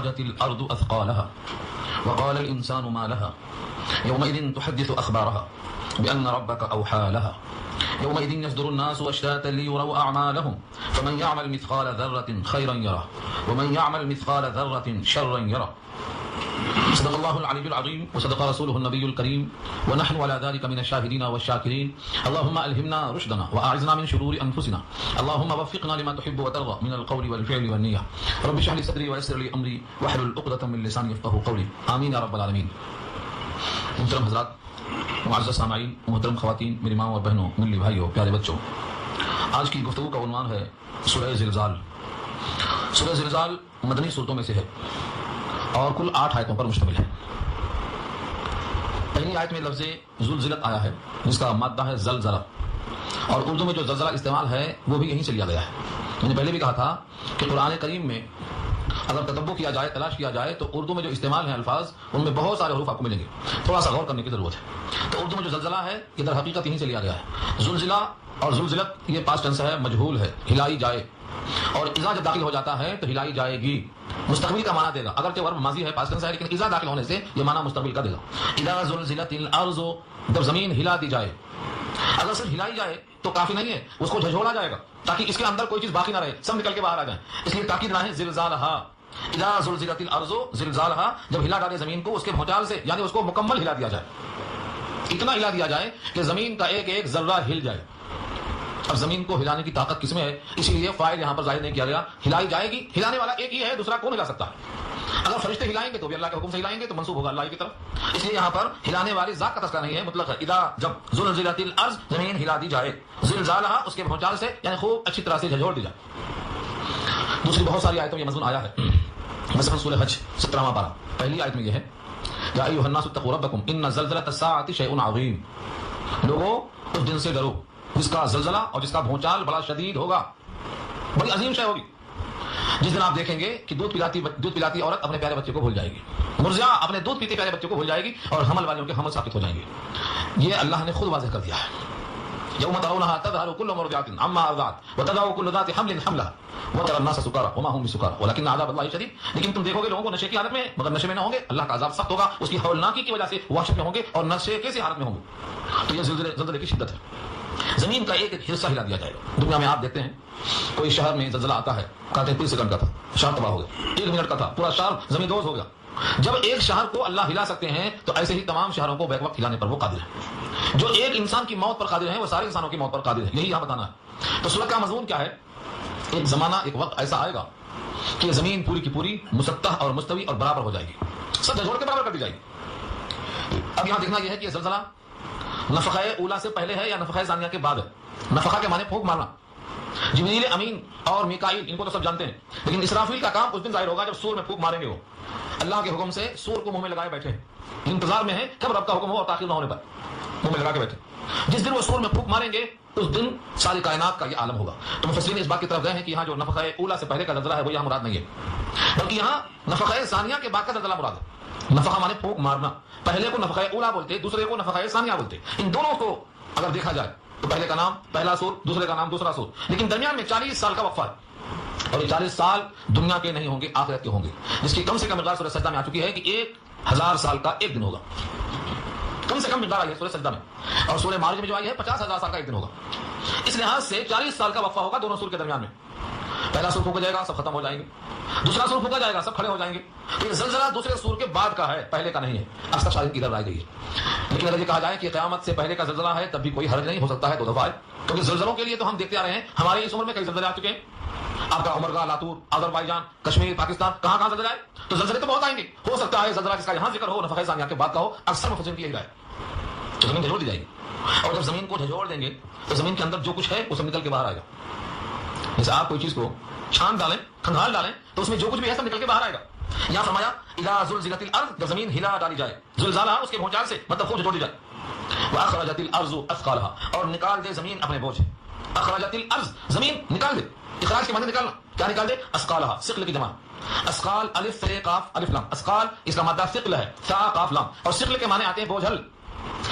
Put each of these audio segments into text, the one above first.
أخرجت الأرض أثقالها وقال الإنسان ما لها يومئذ تحدث أخبارها بأن ربك أوحى لها يومئذ يصدر الناس أشتاتا ليروا أعمالهم فمن يعمل مثقال ذرة خيرا يره ومن يعمل مثقال ذرة شرا يره. صدق الله العلي العظيم وصدق رسوله النبي الكريم ونحن على ذلك من الشاهدين والشاكرين. اللهم ألهمنا رشدنا وأعذنا من شرور أنفسنا. اللهم وفقنا لما تحب وترضى من القول والفعل والنية. رب اشرح لي صدري ويسر لي أمري واحلل عقدة من لساني يفقهوا قولي. آمين يا رب العالمين. محترم حضرات، معزز سامعین، محترم خواتین، میری ماں اور بہنوں، ملی بھائیوں، پیارے بچوں، آج کی گفتگو کا عنوان ہے سورہ زلزال۔ سورہ زلزال مدنی صورتوں میں سے ہے اور کل 8 آیتوں پر مشتمل ہے۔ پہلی آیت میں لفظ زلزلت آیا ہے جس کا مادہ ہے زلزلہ، اور اردو میں جو زلزلہ استعمال ہے وہ بھی یہیں سے لیا گیا ہے۔ میں نے پہلے بھی کہا تھا کہ قرآن کریم میں اگر تتبع کیا جائے، تلاش کیا جائے، تو اردو میں جو استعمال ہیں الفاظ ان میں بہت سارے حروف آپ کو ملیں گے، تھوڑا سا غور کرنے کی ضرورت ہے۔ تو اردو میں جو زلزلہ ہے یہ در حقیقت یہیں سے لیا گیا ہے۔ زلزلہ اور زلزلت یہ پاسٹ ٹینس ہے، مجہول ہے، ہلائی جائے، اور اذا جب داخل ہو جاتا ہے تو ہلائی جائے گی، مستقبل کا معنی دے گا۔ اگرچہ ورب ماضی ہے، پاسٹ ٹینس ہے، لیکن اذا داخل ہونے سے یہ معنی مستقبل کا دے گا۔ اذا زلزلت الارض، جب زمین ہلا دی جائے۔ اگر صرف ہلائی جائے تو کافی نہیں ہے، اس کو جھنجھوڑا جائے گا تاکہ اس کے اندر کوئی چیز باقی نہ رہے، سب نکل کے باہر آ جائیں۔ اس لیے تاکید نہ ہے زلزالہا، اذا زلزلت الارض زلزالہا، جب ہلا ڈالے زمین کو اس کے بھونچال سے، یعنی اس کو مکمل ہلا دیا جائے، اتنا ہلا دیا جائے کہ زمین کا ایک ایک ذرہ ہل جائے۔ اب زمین کو ہلانے کی طاقت کس میں ہے؟ اسی لیے فاعل یہاں پر ظاہر نہیں کیا گیا۔ ہلائی جائے گی، ہلانے والا ایک ہی ہے، دوسرا کون ہلا سکتا ہے؟ اگر فرشتے ہلائیں گے تو بھی اللہ کے حکم سے ہلائیں گے، تو منسوب ہوگا اللہ کی طرف۔ اس لیے یہاں پر ہلانے والی ذات کا تذکرہ نہیں ہے، مطلق ہے۔ اذا، جب زلزلت الارض، زمین ہلا دی جائے، زلزالہا، اس کے بھونچال سے، یعنی خوب اچھی طرح سے جھنجھوڑ دی جائے۔ دوسری بہت ساری آیتوں میں یہ مضمون آیا ہے، مثلا سورہ حج 17واں پارہ، پہلی آیت میں یہ ہے یا ایھا الناس اتقوا ربکم ان زلزلۃ الساعۃ شیء عظیم، لوگوں اس دن سے ڈرو جس کا زلزلہ اور جس کا بھونچال بڑا شدید ہوگا، بڑی عظیم شے ہوگی۔ جس دن آپ دیکھیں گے کہ دودھ پلاتی عورت اپنے پیارے بچے کو بھول جائے گی، مرضعہ اپنے دودھ پیتے پیارے بچے کو بھول جائے گی، اور حمل والیوں کے حمل ثابت ہو جائیں گے۔ یہ اللہ نے خود واضح کر دیا ہے۔ یوم ترونها تذهل كل مرضعة عما ارضعت وتضع كل ذات حمل حملها وترى الناس سكارى وما هم بسكارى ولكن عذاب الله شديد، لیکن تم دیکھو گے لوگوں کو نشے کی حالت میں، مگر نشے میں نہ ہوں گے، اللہ کا عذاب سخت ہوگا، اس کی ہولناکی کی وجہ سے وحشت میں ہوں گے اور نشے کیسی حالت میں ہوں گے۔ تو یہ زلزلے کی شدت ہے۔ زمین کا ایک ایک حصہ ہلا دیا جائے گا۔ دنیا میں آپ دیکھتے ہیں کوئی شہر میں زلزلہ آتا ہے، کہتے ہیں 30 سیکنڈ کا تھا، شہر تباہ ہو گیا، 1 منٹ کا تھا، پورا شہر زمین دوز ہو گیا۔ جب ایک شہر کو اللہ ہلا سکتے ہیں تو ایسے ہی تمام شہروں کو بیک وقت ہلانے پر وہ قادر ہے۔ جو ایک انسان کی موت پر قادر ہیں وہ سارے انسانوں کی موت پر قادر ہے، یہی یہاں بتانا ہے۔ تو سورت کا مضمون کیا ہے؟ ایک زمانہ، ایک وقت ایسا آئے گا کہ زمین پوری کی پوری مسطح اور مستوی اور برابر ہو جائے گی، سب جھنجھوڑ کے برابر کر دی جائے گی۔ اب یہاں دیکھنا یہ ہے کہ یہ زلزلہ نفخہ اولا سے پہلے ہے یا نفخہ ثانیہ کے بعد ہے۔ نفخہ کے معنی پھونک مارنا۔ جبریل امین اور میکائیل ان کو تو سب جانتے ہیں، لیکن اسرافیل کا کام اس دن ظاہر ہوگا جب سور میں پھونک ماریں گے۔ وہ اللہ کے حکم سے سور کو منہ میں لگائے بیٹھے، انتظار میں ہے کب رب کا حکم ہو اور تاخیر نہ ہونے پر منہ میں لگا کے بیٹھے۔ جس دن وہ سور میں پھونک ماریں گے اس دن ساری کائنات کا یہ عالم ہوگا۔ تو مفسرین اس بات کی طرف گئے ہیں کہ یہاں جو نفخہ اولا سے پہلے کا زلزلہ ہے وہ یہاں مراد نہیں ہے، بلکہ یہاں نفخہ ثانیہ کے بعد کا زلزلہ مراد ہے۔ نفخہ مانے پھونک مارنا، پہلے کو نفخہ اولا بولتے، دوسرے کو نفخہ ثانیہ بولتے۔ ان دونوں کو اگر دیکھا جائے تو پہلے کا نام پہلا سور، دوسرے کا نام دوسرا سور، لیکن درمیان میں 40 سال کا وقفہ ہے، اور یہ 40 سال دنیا کے نہیں ہوں گے، آخرت کے ہوں گے، جس کی کم سے کم مقدار سورہ سجدہ میں آ چکی ہے کہ 1000 سال کا ایک دن ہوگا، کم سے کم مقدار آئی ہے سورہ سجدہ میں، اور سورہ معارج میں جو آئی ہے 50,000 سال کا ایک دن ہوگا۔ اس لحاظ سے 40 سال کا وقفہ ہوگا دونوں سور کے درمیان میں۔ پہلا سور پھونکا جائے گا، سب ختم ہو جائیں گے، دوسرا سور پھونکا جائے گا، سب کھڑے ہو جائیں گے۔ یہ زلزلہ دوسرے سور کے بعد کا ہے، پہلے کا نہیں ہے، اکثر شاہد کی طرف آئی گئی ہے۔ لیکن اگر یہ کہا جائے کہ قیامت سے پہلے کا زلزلہ ہے تب بھی کوئی حرج نہیں، ہو سکتا ہے 2 دفعہ ہے، کیونکہ زلزلوں کے لیے تو ہم دیکھتے آ رہے ہیں، ہمارے اس عمر میں کئی زلزلے آ چکے ہیں۔ آپ کا عمرگاہ، لاتور، آذربائیجان، کشمیر، پاکستان، کہاں کہاں زلزلے آئے، تو زلزلے تو بہت آئیں گے۔ ہو سکتا ہے زلزلہ جس کا یہاں ذکر ہو نفخہ ثانیہ کے بعد کا ہو، اکثر مفسرین کی یہی رائے تو زمین جھنجھوڑ دی جائے گی، اور جب زمین کو جھنجھوڑ دیں گے تو زمین کے اندر جو کچھ ہے وہ سب نکل کے باہر آئے گا۔ جیسے آپ کوئی چیز کو چھان ڈالیں، کھنگال ڈالیں، تو اس میں جو کچھ بھی ہے سب نکل کے باہر آئے گا۔ یہاں فرمایا اذا زلزلت الارض، جب زمین ہلا ڈالی جائے، زلزالہ اس کے بھونچال سے، مطلب خوب جھنجھوڑ دی جائے۔ واخرجت الارض اثقالها، اور نکال دے زمین اپنے بوجھ۔ اخرجت الارض، زمین نکال دے، اخراج کے معنی نکالنا، کیا نکال دے؟ اثقالها، ثقل کی جمع، اثقال الف ث قاف الف لام، اثقال اس کا مادہ ثقل ہے، ثا قاف لام، اور ثقل کے معنی آتے ہیں بوجھل،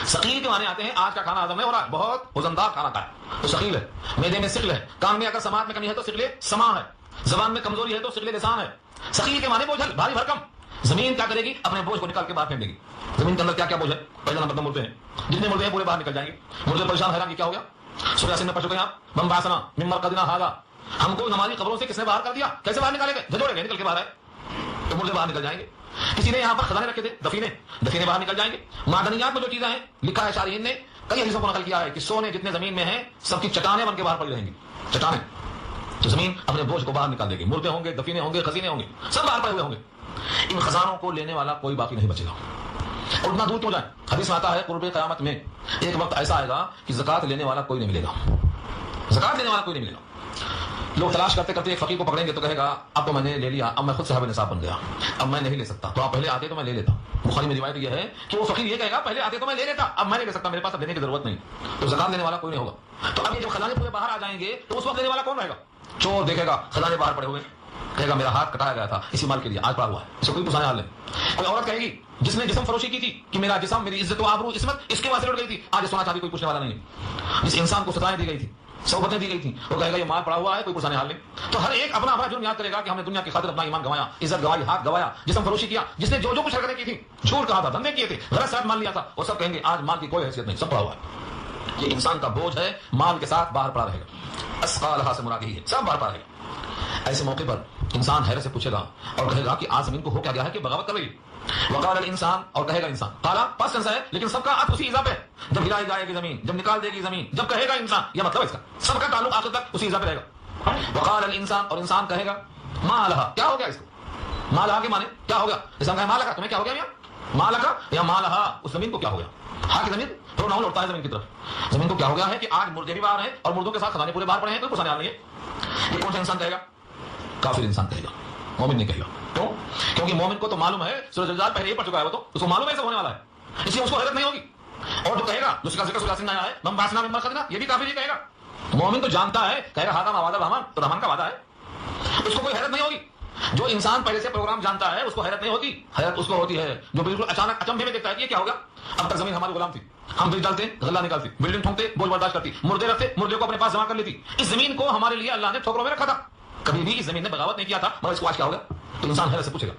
ثقیل کے معنی آتے ہیں آج کا کھانا ہضم نہیں ہو رہا ہے، بہت وزندار کھانا کھایا تو ثقیل ہے، معدے میں ثقل ہے، کان میں اگر سماعت میں کمی ہے تو ثقل سماع ہے، زبان میں کمزوری ہے تو ثقل لسان ہے، سخی کے معنی بوجھل، بھاری بھرکم. زمین کیا کرے گی؟ اپنے بوجھ کو نکال کے باہر پھینک دے گی. زمین کے اندر کیا کیا بوجھ ہے؟ پہلا نمبر مردے ہیں. جتنے مردے ہیں پورے باہر نکل جائیں گے. مردے پریشان حیران، کیا ہو گیا؟ سورہ یاسین میں پڑھ چکے ہیں آپ. بم باسنا من مرقدنا ھذا، ہم کو ہماری قبروں سے کس نے باہر کر دیا؟ کیسے باہر نکالے گئے؟ جھجوڑے گئے، نکل کے باہر آئے تو مردے باہر نکل جائیں گے. کسی نے یہاں پر خزانے رکھے تھے، دفینے باہر نکل جائیں گے. معدنیات میں جو چیزیں ہیں، لکھا ہے شارحین نے کئی حدیثوں کو نقل کیا ہے کہ سونے جتنے زمین میں ہیں سب کی چٹانیں بن کے باہر پڑی رہیں گی. چٹانیں. تو زمین اپنے بوجھ کو باہر نکال دے گی. مردے ہوں گے، دفینے ہوں گے، خزینے ہوں گے، سب باہر پڑے ہوئے ہوں گے. ان خزانوں کو لینے والا کوئی باقی نہیں بچے گا. اور اتنا دور کیوں جائیں؟ حدیث میں آتا ہے قرب قیامت میں ایک وقت ایسا آئے گا کہ زکات لینے والا کوئی نہیں ملے گا. زکات لینے والا کوئی نہیں ملے گا. لوگ تلاش کرتے کرتے ایک فقیر کو پکڑیں گے تو کہے گا اب تو میں نے لے لیا، اب میں خود صاحب نصاب بن گیا، اب میں نہیں لے سکتا. تو آپ پہلے آتے تو میں لے لیتا. بخاری میں روایت یہ ہے کہ وہ فقیر یہ کہے گا پہلے آتے تو میں لے لیتا، اب میں نہیں لے سکتا، میرے پاس اب لینے کی ضرورت نہیں. تو زکات لینے والا کوئی نہیں ہوگا. تو اب یہ جب خزانے پورے باہر آ جائیں گے تو اس وقت لینے والا کون رہے گا؟ چور دیکھے گا خزانے باہر پڑے ہوئے، کہے گا میرا ہاتھ کٹایا گیا تھا اسی مال کے لیے، آج پڑا ہوا ہے، اسے کوئی پوچھنے حال نہیں. کوئی عورت کہے گی جس نے جسم فروشی کی تھی کہ میرا جسم، میری عزت و آبرو، عصمت اس کے واسطے لٹ گئی تھی، آج سونا چاندی کوئی پوچھنے والا نہیں ہے. جس انسان کو سزائیں دی گئی تھی، صحبتیں دی گئی تھی، وہ کہے گا یہ مال پڑا ہوا ہے، کوئی پوچھنے حال نہیں. تو ہر ایک اپنا اپنا جرم یاد کرے گا کہ ہم نے دنیا کی خاطر اپنا ایمان گوایا، عزت گوائی، ہاتھ گوایا، جسم فروشی کیا، جس نے جو جو کچھ حرکتیں کی تھی، جھوٹ کہا تھا، دھندے کیے تھے، غلط ساتھ مان لیا تھا، وہ سب کہیں گے آج مال کی کوئی حیثیت نہیں، سب پڑا ہوا ہے. یہ انسان کا بوجھ ہے، مال کے ساتھ باہر پڑا رہے گا. اسقالھا سے مراد یہی ہے، سب باہر پڑا رہے گا. ایسے موقع پر انسان حیرت سے پوچھے گا اور کہے گا کہ آج زمین کو ہو کیا گیا ہے کہ بغاوت کر رہی ہے. وقال الانسان، اور کہے گا انسان، قالا پاس ٹینس ہے لیکن سب کا عطف اسی اضافے ہے. جب ہلائی جائے گی زمین، جب نکال دے گی زمین، جب کہے گا انسان، یہ مطلب اس کا سب کا تعلق آخر تک اسی اضافے رہے گا. وقال الانسان، اور انسان کہے گا ما لہا، کیا ہو گیا اس کو؟ ما لہا کے معنی کیا ہو گیا؟ انسان کہے ما لہا، تمہیں کیا ہو گیا میاں؟ ما لہا یا ما لہا، اس زمین کو کیا ہو گیا؟ ہاں کی زمین پروناؤن لوٹتا ہے زمین کی طرف. زمین کو کیا ہو گیا ہے کہ آج مردے بھی باہر ہیں اور مردوں کے ساتھ خزانے پورے باہر پڑے ہیں، کوئی پوچھنے والا نہیں ہے. یہ کون سا انسان کہے گا؟ کافر انسان کہے گا، مومن نہیں کہے گا. کیوں؟ کیونکہ مومن کو تو معلوم ہے، سورہ زلزال پہلے ہی پڑھ چکا ہے، وہ تو اس کو معلوم ہے ایسا ہونے والا ہے، اس لیے اس کو حیرت نہیں ہوگی. اور جو کہے گا جس کا ذکر سورہ یاسین میں آیا ہے من باسنا من مرقدنا، یہ بھی کافر ہی کہے گا. مومن تو جانتا ہے، کہے گا ہذا ما وعد الرحمن، تو رحمان کا وعدہ ہے، اس کو کوئی حیرت نہیں ہوگی. جو انسان پہلے سے پروگرام جانتا ہے اس کو حیرت نہیں ہوتی. حیرت اس کو ہوتی ہے جو بالکل اچانک اچنبھے میں دیکھتا ہے کہ یہ کیا ہوگا. اب تک زمین ہماری غلام تھی، ہم بیچ ڈالتے، غلہ نکالتی، بلڈنگ ٹھونکتے، بوجھ برداشت کرتی، مردے رکھتے، مردے کو اپنے پاس جمع کر لیتی. اس زمین کو ہمارے لیے اللہ نے ٹھوکروں میں رکھا تھا، کبھی بھی اس زمین نے بغاوت نہیں کیا تھا، مگر اس کو آج کیا ہوگا؟ تو انسان حیرت سے پوچھے گا.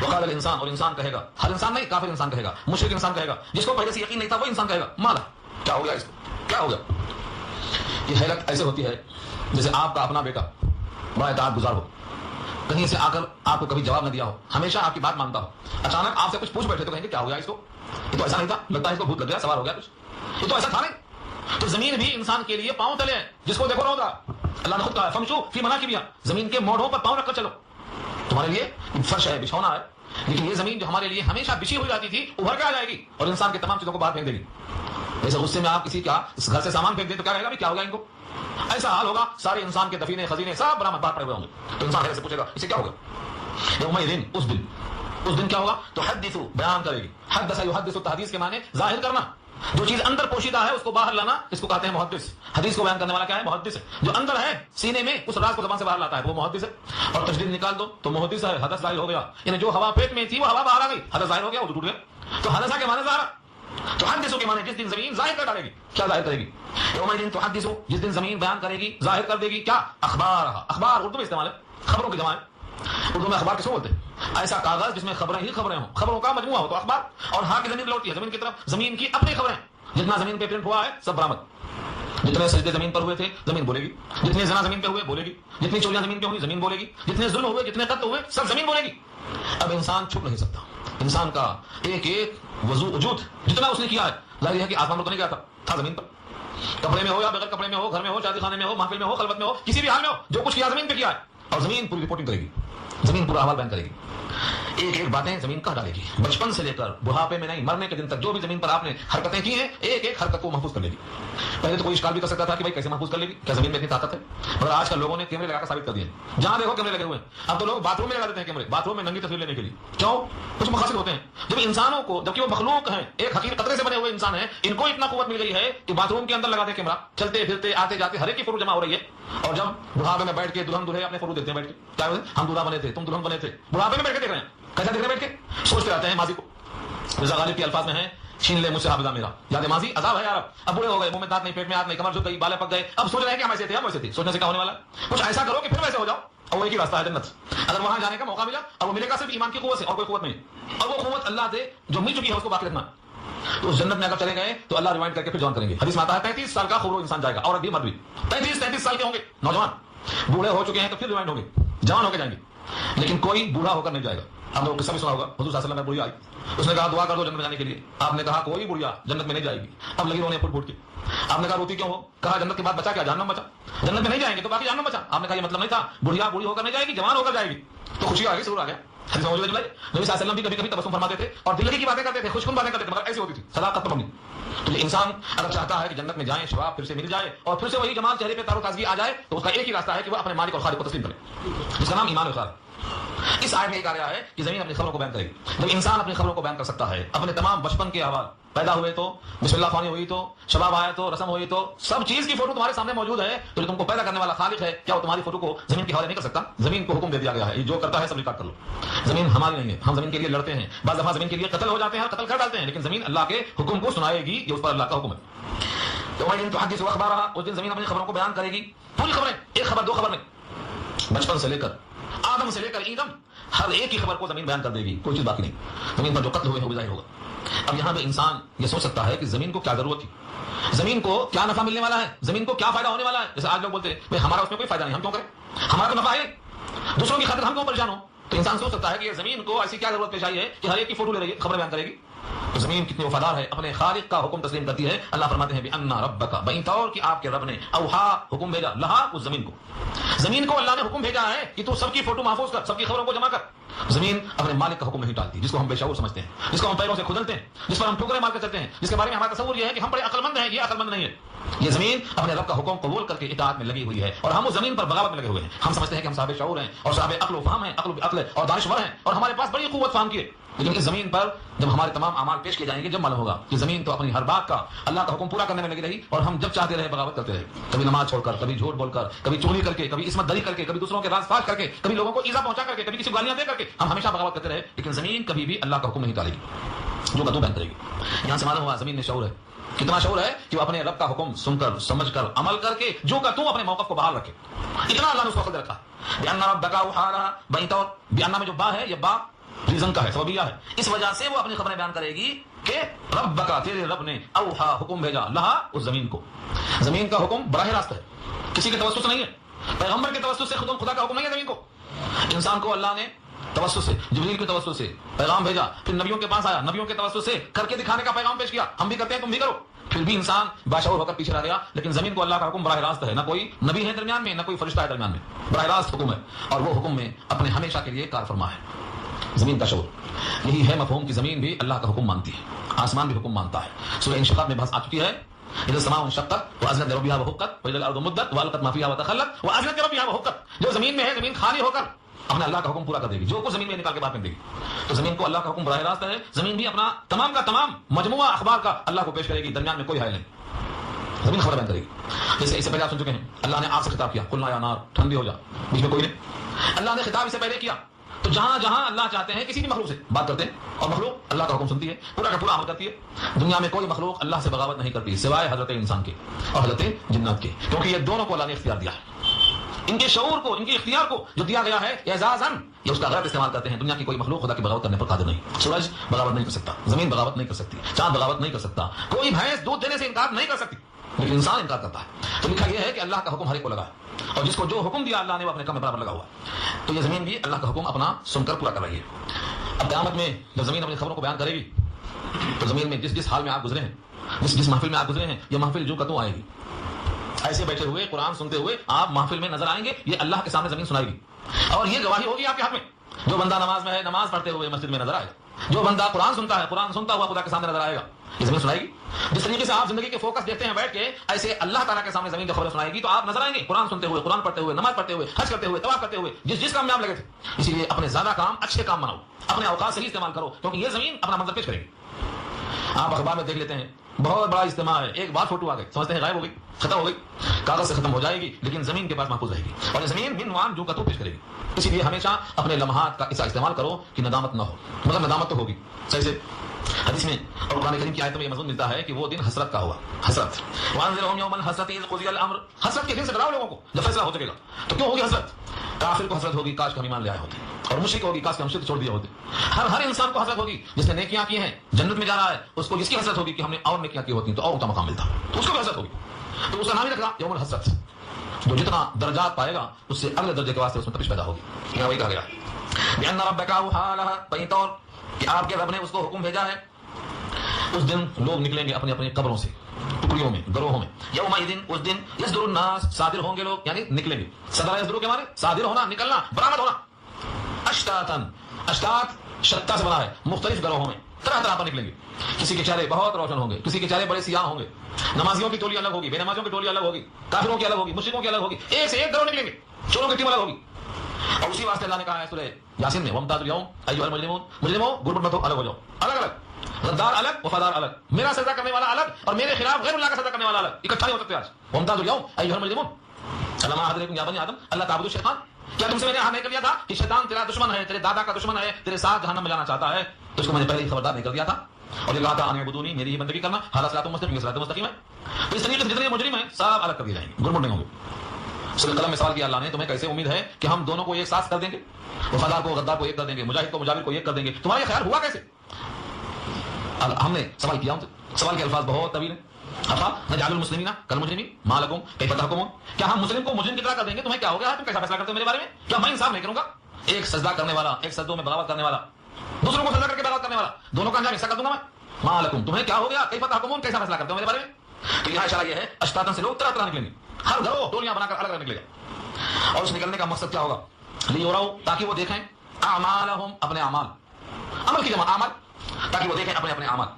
وقال الانسان، اور انسان کہے گا، ہر انسان نہیں، کافر انسان کہے گا، مشرک انسان کہے گا، جس کو پہلے سے یقین نہیں تھا وہ انسان کہے گا مالا، کیا ہو گیا اس کو؟ کیا ہو گیا؟ یہ حیرت ایسے ہوتی ہے جیسے آپ کا اپنا بیٹا بڑا اطاعت گزار ہو، کہیں سے آ کر آپ کو کبھی جواب نہ دیا ہو، ہمیشہ آپ کی بات مانتا ہو، اچانک آپ سے کچھ پوچھ بیٹھے تو کہیں گے کیا ہو گیا اس کو؟ یہ تو ایسا نہیں تھا، لگتا ہے اس کو بھوت لگ گیا، سوار ہو گیا کچھ، یہ تو ایسا تھا نہیں. تو زمین بھی انسان کے لیے پاؤں تلے ہے، جس کو دیکھو رو رہا. اللہ نے خود کہا فمشو فی مناکبہا، زمین کے موڑوں پر پاؤں رکھ کر چلو. تمہارے لیے فرش ہے، بچھونا ہے، لیکن یہ زمین جو ہمارے لیے ہمیشہ بچھی ہوئی جاتی تھی ابھر کے آ جائے گی اور انسان کے تمام چیزوں کو باہر پھینک دے گی. جیسے غصے میں آپ کسی کا اس گھر سے سامان پھینک دیں تو کیا کہے گا کیا ہوگا ان کو؟ ایسا حال ہوگا، سارے انسان کے دفینے خزینے سب برآمد باہر پڑے ہوئے ہوں گے. تو انسان سے پوچھے گا اسے کیا ہوگا؟ یومئذ، اس دن کیا ہوگا؟ تو حدث، بیان کرے گی. حدث یحدث، تحدیث کے معنی ظاہر کرنا، جو چیز اندر پوشیدہ ہے اس کو باہر لانا، اس کو کہتے ہیں محدث. حدیث کو بیان کرنے والا کیا ہے؟ محدث ہے. جو اندر ہے سینے میں اس راز کو زبان سے باہر لاتا ہے وہ محدث ہے. اور تجدید نکال دو تو محدث ہے، حدث ظاہر ہو گیا، یعنی جو ہوا پیٹ میں تھی وہ ہوا باہر آ گئی، حدث ظاہر ہو گیا، وہ ٹوٹ گیا. تو حدث کے معنی ظاہر، تو حدث کے معنی جس دن زمین ظاہر کر ڈالے گی. کیا ظاہر کرے گی؟ یومئذ تحدث، جس دن زمین بیان کرے گی، ظاہر کر دے گی کیا؟ اخبارها. اخبار اردو میں استعمال ہے، خبروں کی جمع ہے. اردو میں اخبار کس کو بولتے ہیں؟ ایسا کاغذ جس میں خبریں ہی خبریں ہوں، خبروں کا مجموعہ ہو تو اخبار. اور ہاں کی زمین لوٹتی ہے زمین کی طرف، زمین کی اپنی خبریں، جتنا زمین پہ پرنٹ ہوا ہے سب برآمد. جتنے سجدے زمین پر ہوئے تھے زمین بولے گی، جتنے زنا زمین پہ ہوئے بولے گی، جتنی چوریاں زمین پہ ہوئی زمین بولے گی، جتنے ظلم ہوئے، جتنے قتل ہوئے سب زمین بولے گی. اب انسان چھپ نہیں سکتا، انسان کا ایک ایک وجود جتنا اس نے کیا ہے، ظاہر ہے کہ آسمان میں تو نہیں گیا تھا زمین پر. کپڑے میں ہو یا بغیر کپڑے میں ہو، گھر میں ہو، شادی خانے میں ہو، محفل میں ہو، خلوت میں ہو، کسی بھی حال میں ہو، جو کچھ کیا زمین پہ کیا ہے. اور زمین پوری رپورٹنگ کرے گی، زمین پورا احوال بیان کرے گی، ایک ایک باتیں زمین کہہ ڈالے گی. بچپن سے لے کر بڑھاپے میں نہیں، مرنے کے دن تک جو بھی زمین پر آپ نے حرکتیں کی ہیں ایک ایک حرکت کو محفوظ کر لے گی. پہلے تو کوئی اشکال بھی کر سکتا تھا کہ بھائی کیسے محفوظ کر لے گی، کیا زمین میں اتنی طاقت ہے؟ اور آج کل لوگوں نے کیمرے لگا کر ثابت کر دیے، جہاں دیکھو کیمرے لگے ہوئے ہیں. اب تو لوگ باتھ روم میں لگا دیتے ہیں کیمرے، باتھ روم میں ننگی تصویر لینے کے لیے. کیوں؟ کچھ مقاصد ہوتے ہیں. جب انسانوں کو، جبکہ وہ مخلوق ہیں، ایک حقیر قطرے سے بنے ہوئے انسان ہیں، ان کو اتنا قوت مل گئی ہے کہ باتھ روم کے اندر لگا دے کیمرہ، چلتے پھرتے آتے جاتے ہر ایک کی فرو جمع ہو رہی ہے. اور جب بڑھاپے میں بیٹھ کے دلہن دلہے اپنے فرو دیتے ہیں بیٹھ کے، کیا ہم دلہا بنے تھے تم دلہن بنے تھے، بڑھاپے میں بیٹھ کے دیکھ رہے ہیں کیسا دیکھ رہے ہیں بیٹھ کے، سوچتے رہتے ہیں ماضی کو. رضا غالب کے الفاظ میں ہیں چھین لے مجھ سے حافظہ میرا، یاد ماضی عذاب ہے یار. اب بوڑھے ہو گئے، منہ میں دانت نہیں، پیٹ میں ہاتھ نہیں، کمر جھک گئی، بالیں پک گئے، اب سوچ رہے ہیں کہ ہم ایسے تھے، اب ویسے تھے. سوچنے سے کیا ہونے والا ہے؟ کچھ ایسا کرو کہ پھر ویسے ہو جاؤ. اور وہ ایک ہی راستہ ہے جنت. اگر وہاں جانے کا موقع ملا اور وہ ملے گا صرف ایمان کی قوت سے اور کوئی قوت نہیں, اور وہ قوت اللہ سے جو مل چکی ہے اس کو باقی رکھنا, تو اس جنت میں اگر چلے گئے تو اللہ ریمائنڈ کر کے پھر جوان کریں گے. حدیث میں آتا ہے 33 سال کا خوبرو انسان جائے گا, عورت بھی مرد بھی 33 سال کے ہوں گے نوجوان, بوڑھے ہو چکے ہیں تو پھر ریمائنڈ ہوں گے, جوان ہو کے جائیں گے, لیکن کوئی بوڑھا ہو کر نہیں جائے گا. آپ نے قصہ بھی سنا ہوگا, حضور صلی اللہ علیہ وسلم میں بڑھیا آئی, اس نے کہا دعا کر دو جنت میں جانے کے لیے. آپ نے کہا کوئی بڑھیا جنت میں نہیں جائے گی. اب لگی رونے پھٹ پھٹ کے. آپ نے کہا روتی کیوں ہو؟ کہا جنت کے بعد بچا کیا, جہنم بچا. جنت میں نہیں جائیں گے تو باقی جہنم بچا. آپ نے کہا یہ مطلب نہیں تھا بڑھیا بوڑھی ہو کر نہیں جائے گی, جوان ہو کر جائے گی. تو خوشی آ گئی, سرور آ گیا. حدیث موجود ہے. نبی صلی اللہ علیہ وسلم بھی کبھی کبھی تبسم فرماتے تھے اور دل کی باتیں کرتے تھے, خوشگوار باتیں کرتے تھے, مگر ایسی ہوتی تھی صداقت پر. تو یہ انسان اگر چاہتا ہے کہ جنت میں جائیں, شباب پھر سے مل جائے اور پھر سے وہی جمال چہرے پہ تار و تازگی آ جائے, تو اس کا ایک ہی راستہ ہے کہ وہ اپنے مالک اور خالق کو تسلیم کرے, جس کا نام ایمان اخلاص. اس آیت میں یہ کہا گیا ہے کہ زمین اپنی خبروں کو بیان کرے گی. جب انسان اپنی خبروں کو بیان کر سکتا ہے, اپنے تمام بچپن کے احوال, پیدا ہوئے تو بسم اللہ خوانی ہوئی تو شباب آئے تو رسم ہوئی تو سب چیز کی فوٹو تمہارے سامنے موجود ہے. تو جو تم کو پیدا کرنے والا خالق ہے, کیا وہ تمہاری فوٹو کو زمین کے حوالے نہیں کر سکتا؟ زمین کو حکم دے دیا گیا ہے, یہ جو کرتا ہے سب ریکارڈ کر لو. زمین ہماری نہیں ہے, ہم زمین کے لیے لڑتے ہیں, بعض دفعہ زمین کے لیے قتل ہو جاتے ہیں, قتل کر ڈالتے ہیں, لیکن زمین اللہ کے حکم کو سنائے گی, یہ اس پر اللہ کا حکم ہے. تو حدیث و اخبار رہا, اس دن زمین اپنی خبروں کو بیان کرے گی, پوری خبریں, ایک خبر دو خبر نہیں, بچپن سے لے کر آدم سے لے کر ایدم ہر ایک کی خبر کو زمین بیان کر دے گی, کوئی چیز باقی نہیں. زمین پر جو قتل ہوئے وہ بھی ظاہر ہوگا. اب یہاں پہ انسان یہ سوچ سکتا ہے کہ زمین کو کیا ضرورت تھی, زمین کو کیا نفع ملنے والا ہے, زمین کو کیا فائدہ ہونے والا ہے. جیسے آج لوگ بولتے ہیں بھائی ہمارا اس میں کوئی فائدہ نہیں, ہم کیوں کریں, ہمارا تو نفع ہے, دوسروں کی خاطر ہم کیوں پریشان ہو. تو انسان سوچ سکتا ہے کہ یہ زمین کو ایسی کیا ضرورت پیش آئی ہے کہ ہر ایک کی فوٹو لے رہی ہے, خبر بیان کرے گی. تو زمین کتنی وفادار ہے, اپنے خالق کا حکم تسلیم کرتی ہے. اللہ فرماتے ہیں بِأَنَّ رَبَّكَ, بَإِن طور کہ آپ کے رب نے اوحا حکم بھیجا, لہا اس زمین کو, زمین کو اللہ نے حکم بھیجا ہے کہ تو سب کی فوٹو محفوظ کر, سب کی خبروں کو جمع کر. زمین اپنے مالک کا حکم نہیں ٹالتی, جس کو ہم بے شعور سمجھتے ہیں, جس کو ہم پیروں سے کھدلتے ہیں, جس پر ہم ٹھوکریں مار کر چلتے ہیں, جس کے بارے میں ہمارا تصور یہ ہے کہ ہم بڑے عقل مند ہیں, یہ عقل مند نہیں ہے. یہ زمین اپنے رب کا حکم قبول کر کے اطاعت میں لگی ہوئی ہے, اور ہم اس زمین پر بغاوت میں لگے ہوئے ہیں. ہم سمجھتے ہیں کہ ہم صاحب شعور ہیں اور صاحب عقل و فہم ہیں, عقل اور دانشور ہیں, اور ہمارے پاس بڑی قوت فہم کی ہے. لیکن اس زمین پر جب ہمارے تمام اعمال پیش کیے جائیں گے, جب معلوم ہوگا کہ زمین تو اپنی ہر بات کا اللہ کا حکم پورا کرنے میں لگی رہی, اور ہم جب چاہتے رہے بغاوت کرتے رہے, کبھی نماز چھوڑ کر, کبھی جھوٹ بول کر, کبھی چوری کر کے, کبھی عصمت دری کر کے, کبھی دوسروں کے راز فاش کر کے, کبھی لوگوں کو ایذا پہنچا کر کے, کبھی کسی کو گالیاں دے کر کے, ہم ہمیشہ بغاوت کرتے رہے. لیکن زمین کبھی بھی اللہ کا حکم نہیں ٹالے گی, جو بدو بیان کرے گی. یہاں سے معلوم ہوا زمین میں شعور ہے, کتنا شعور ہے کہ وہ اپنے رب کا حکم سن کر, سمجھ کر, عمل کر کے جو کا تو اپنے موقف کو بحال رکھے. اتنا اللہ نے اس کو خود رکھا. بِأَنَّ رَبَّكَ أَوْحَىٰ لَهَا, بَإِن طور بِأَنَّ میں جو با ہے, یہ با ریزن کا ہے, سببیہ ہے, اس وجہ سے وہ اپنی خبریں بیان کرے گی کہ ربک, تیرے رب نے, اوحا حکم بھیجا, لہا اس زمین کو. زمین کا حکم براہ راست ہے, کسی کے توسط سے نہیں ہے, پیغمبر کے توسط سے خدا کا حکم نہیں ہے زمین کو. انسان کو اللہ نے توسط سے, جبریل کے توسط سے پیغام بھیجا, پھر نبیوں کے پاس آیا, نبیوں کے توسط سے کر کے دکھانے کا پیغام پیش کیا. ہم بھی کرتے ہیں, تم بھی کرو. پھر بھی انسان باشعور ہو کر پیچھے رہ گیا. لیکن زمین کو اللہ کا حکم براہ راست ہے, نہ کوئی نبی ہے درمیان میں, نہ کوئی فرشتہ ہے درمیان میں, براہ راست حکم ہے, اور وہ حکم میں اپنے ہمیشہ کے لیے کار فرما ہے. زمین کا شعور یہی ہے مفہوم کہ زمین بھی اللہ کا حکم مانتی ہے, آسمان بھی حکم مانتا ہے. سورہ انشقاق میں بحث آ چکی ہے, اذا السماء انشقت واذنت لربها وحقت واذا الارض مدت والقت ما فيها وتخلت واذنت لربها وحقت. جو زمین میں ہے, زمین خالی ہو کر اپنے اللہ کا حکم پورا کر دے گی, جو کچھ زمین میں نکال کے باہر پھینک دے گی. تو زمین کو اللہ کا حکم براہ راست ہے, زمین بھی اپنا تمام کا تمام مجموعہ اخبار کا اللہ کو پیش کرے گی, درمیان میں کوئی حائل نہیں. زمین خبر بیان کرے گی. جیسے اس سے پہلے آپ سن چکے ہیں, اللہ نے آگ سے خطاب کیا, قلنا یا نار, ٹھنڈی ہو جا, بیچ میں کوئی نہیں. اللہ نے خطاب اس سے پہلے کیا. تو جہاں جہاں اللہ چاہتے ہیں کسی بھی مخلوق سے بات کرتے ہیں, اور مخلوق اللہ کا حکم سنتی ہے, پورا کا پورا عمل کرتی ہے. دنیا میں کوئی مخلوق اللہ سے بغاوت نہیں کرتی سوائے حضرت انسان کے اور حضرت جنات کے, کیونکہ یہ دونوں کو اللہ نے اختیار دیا ہے. ان کے شعور کو, ان کے اختیار کو جو دیا گیا ہے اعزازاً, یہ اس کا غلط استعمال کرتے ہیں. دنیا کی کوئی مخلوق خدا کی بغاوت کرنے پر قادر نہیں. سورج بغاوت نہیں کر سکتا, زمین بغاوت نہیں کر سکتی, چاند بغاوت نہیں کر سکتا, کوئی بھینس دودھ دینے سے انکار نہیں کر سکتی, لیکن انسان انکار کرتا ہے. تو لکھا یہ ہے کہ اللہ کا حکم ہر ایک کو لگا ہے, اور جس کو جو حکم دیا اللہ نے وہ اپنے کام میں برابر لگا ہوا. تو یہ زمین بھی اللہ کا حکم اپنا سن کر پورا کر رہی ہے. اب قیامت میں جب زمین اپنی خبروں کو بیان کرے گی, تو زمین میں جس حال میں آپ گزرے ہیں, جس محفل میں آپ گزرے ہیں, یہ محفل جو کتوں آئے گی. ایسے بیٹھے ہوئے قرآن سنتے ہوئے آپ محفل میں نظر آئیں گے, یہ اللہ کے سامنے زمین سنائے گی, اور یہ گواہی ہوگی آپ کے حق میں. جو بندہ نماز میں ہے, نماز پڑھتے ہوئے مسجد میں نظر آئے گا. جو بندہ قرآن سنتا ہے, قرآن سنتا ہوا خدا کے سامنے نظر آئے گا, یہ زمین سنائے گی. جس طریقے سے آپ زندگی کے فوکس دیکھتے ہیں بیٹھ کے, ایسے اللہ تعالیٰ کے سامنے زمین کی خبریں سنائے گی, تو آپ نظر آئیں گے قرآن سنتے ہوئے, قرآن پڑھتے ہوئے, نماز پڑھتے ہوئے, حج کرتے ہوئے, طواف کرتے ہوئے, جس کام میں آپ لگے تھے. اسی لیے اپنے زیادہ کام اچھے کام بناؤ, اپنے اوقات صحیح استعمال کرو, کیونکہ یہ زمین اپنا منظر پیش کرے گی. آپ اخبار میں دیکھ لیتے ہیں, بہت بڑا اجتماع ہے, ایک بار فوٹو آ گئی, سمجھتے ہیں غائب ہو گئی, ختم ہو گئی, کاغذ سے ختم ہو جائے گی, لیکن زمین کے پاس محفوظ رہے گی, اور یہ زمین بنوان جو کا تو پیش کرے گی. اسی لیے ہمیشہ اپنے لمحات کا ایسا استعمال کرو کہ ندامت نہ ہو. مطلب ندامت تو ہوگی, صحیح سے حدیث میں اور قرآن کریم کی آیتوں میں یہ مضمون ملتا ہے کہ وہ دن حسرت کا ہوگا. حسرت وانذرہم یوم الحسرۃ اذ قضی الامر. حسرت کے دن سے ڈراؤ لوگوں کو جب فیصلہ ہو چکے گا. تو کیوں ہوگی حسرت؟ کافر کو حسرت ہوگی کاش کہ ہم ایمان لے آئے ہوتے, اور مشرک ہوگی کاش کہ ہم شرک چھوڑ دیے ہوتے. ہر انسان کو حسرت ہوگی. جس نے نیکیاں کی ہیں جنت میں جا رہا ہے, اس کو جس کی حسرت ہوگی کہ ہم نے اور نیکیاں کی ہوتی تو اور اونچا مقام ملتا, تو اس کو بھی حسرت ہوگی. تو اس کا نام ہی رکھا یوم الحسرت. جو جتنا درجات پائے گا اس سے اگلے درجے کے واسطے اس میں تپش پیدا ہوگی. یہاں وہی کہا گیا بأن ربک اوحی لہا, پہلی طور کہ آپ کے رب نے اس کو حکم بھیجا ہے. اس دن لوگ نکلیں گے اپنی اپنی قبروں سے, ٹکڑیوں میں, گروہوں میں. یومئذ, اس دن یصدر الناس, صادر ہوں گے لوگ, یعنی نکلیں گے. صدر یصدر کے معنی صادر ہونا, نکلنا, برآمد ہونا. اشتاتن, اشتات شتا سے بنا ہے, مختلف گروہوں میں طرح طرح پر نکلیں گے. کسی کے چہرے بہت روشن ہوں گے, کسی کے چہرے بڑے سیاہ ہوں گے. نمازیوں کی ٹولی الگ ہوگی, بے نمازیوں کی ٹولی الگ ہوگی, کافروں کی الگ ہوگی, مشرکوں کی الگ ہوگی. ایک سے ایک گروہ نکلیں گے, چوروں کی ٹیم الگ ہوگی. اور اسی واسطے اللہ نے کہا ہے سورہ یاسین میں وامتازوا اليوم ایھا المجرمون, مجرموں گروپ مت الگ ہو جاؤ, الگ الگ, غدار الگ, وفادار الگ, میرا سجدہ کرنے والا الگ اور میرے خلاف غیر اللہ کا سجدہ کرنے والا الگ, اکٹھا نہیں ہو سکتے. آج وامتازوا اليوم ایھا المجرمون الم اعهد اليكم يا بني آدم الا تعبدوا الشیطان, کیا تم سے میں نے عہد نہیں کر دیا تھا کہ شیطان تیرا دشمن ہے, تیرے دادا کا دشمن ہے, تیرے ساتھ جہنم میں جانا چاہتا ہے. تو اس کو میں نے پہلے ہی خبردار نہیں کر دیا تھا اور یہ کہا تھا ان اعبدونی, میری ہی بندگی کرنا, ھذا صراط مستقیم, صراط مستقیم ہے. تو اس طریقے سے جتنے مجرم ہیں سب الگ کر دیے جائیں گے, گڑبڑ نہیں ہوں گے. سورہ قلم میں سوال کیا اللہ نے, تمہیں کیسے امید ہے کہ ہم دونوں کو ایک ساتھ کر دیں گے, وفادار کو غدار کو ایک کر دیں گے, مجاہد کو مجاور کو ایک کر دیں گے, تمہارا یہ خیال ہوا کیسے؟ ہم نے سوال کیا ان سے, سوال کے الفاظ بہت طویل ہیں. افا نجعل المسلمین کالمجرمین ما لکم کیف تحکمون, کیا ہم مسلم کو مجرم کی طرح کر دیں گے, تمہیں کیا ہو گیا, تم کیسا فیصلہ کرتے ہو میرے بارے میں, کیا میں انصاف نہیں کروں گا؟ ایک سجدہ کرنے والا, ایک سجدوں میں بغاوت کرنے والا, دوسروں کو سجدہ کر کے بغاوت کرنے والا, دونوں کا انجام ایسا کر دوں گا میں. ما لکم, تمہیں کیا ہو گیا, کیف تحکمون, کیسا فیصلہ کرتے ہو میرے بارے میں. تو یہاں اشارہ یہ ہے اشتاتن سے لوگ طرح طرح نکلیں گے, ہر گروہ ٹولیاں بنا کر الگ الگ نکلے گا. اور اس نکلنے کا مقصد کیا ہوگا؟ لیراؤ, تاکہ وہ دیکھیں, اعمالہم, اپنے اعمال, عمل کی جمع اعمال, تاکہ وہ دیکھیں اپنے اپنے اعمال.